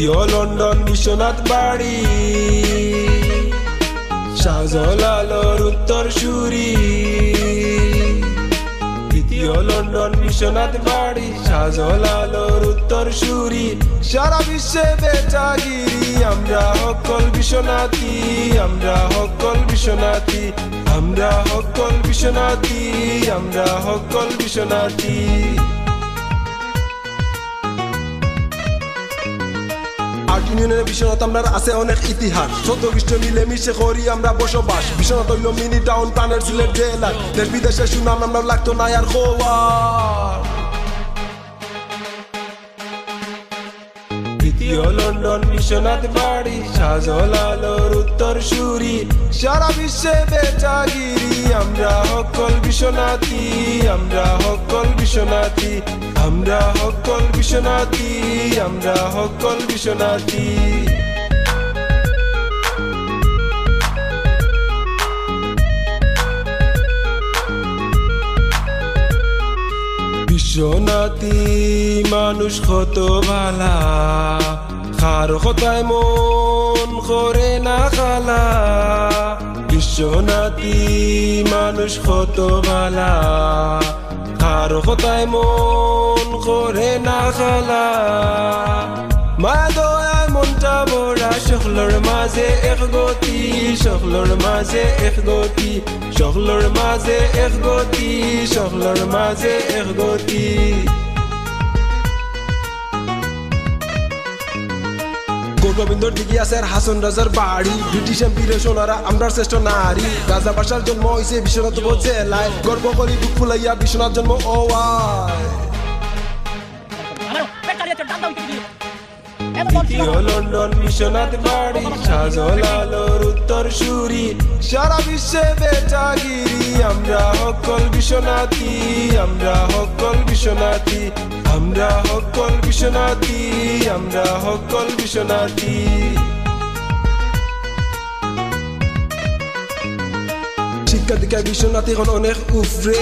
দ্বিতীয় লন্ডন বিশ্বনাথ বাড়ি, শাহজালালের উত্তর সুরি। দ্বিতীয় লন্ডন বিশ্বনাথ বাড়ি, শাহজালালের উত্তর সুরি। সারা বিশ্বে বেচাগিরি, আমরা সকল বিশ্বনাথী, আমরা সকল বিশ্বনাথী, আমরা সকল বিশ্বনাথী, আমরা সকল বিশ্বনাথী। আর্ট ইউনিয়নের বিশ্বনাথ আমরার আছে অনেক ইতিহাস, শত খ্রিস্ট মিলে মিশে করি আমরা বসবাস। বিশ্বনাথ হইল মিনি টাউন প্রাণের সিলেট জেলার, দেশ বিদেশে সুনাম আমরা লাগতো না আর খোয়ার। দ্বিতীয় লন্ডন বিশ্বনাথ বাড়ি, শাহজালালের উত্তর সুরি। সারা বিশ্বে বেচাগিরি, আমরা সকল বিশ্বনাথী, আমরা সকল বিশ্বনাথী, আমরা সকল বিশ্বনাথী, আমরা সকল বিশ্বনাথী। বিশ্বনাথী মানুষ কত ভালা, কার কথায় মন করে না খালা। বিশ্বনাথী মানুষ কত ভালা, কার কথায় মন করে না খালা। মায়া দয়ায় মনটা ভরা, সকলের মাঝে এক গতি, সকলের মাঝে এক গতি, সকলের মাঝে এক গতি, সকলের মাঝে এক গতি। গোবিন্দর দিকে আছে হাসন রাজার বাড়ি, ব্রিটিশ এম্পিরে সোনারা আমরা শ্রেষ্ঠ নারী। রাজা বাসার জন্ম হয়েছে বিশ্বনাথ জেলায়, গর্ব করি বুক ফুলাইয়া বিশ্বনাথ জন্ম ওয়ায়। দ্বিতীয় লন্ডন বিশ্বনাথ বাড়ি, শাহজালালের উত্তর সুরি। সারা বিশ্বে বেচাগিরি, আমরা সকল বিশ্বনাথী, আমরা সকল বিশ্বনাথী, আমরা সকল বিশ্বনাথী, আমরা সকল বিশ্বনাথী। শিক্ষা দীক্ষায় বিশ্বনাথী এখন অনেক উফরে,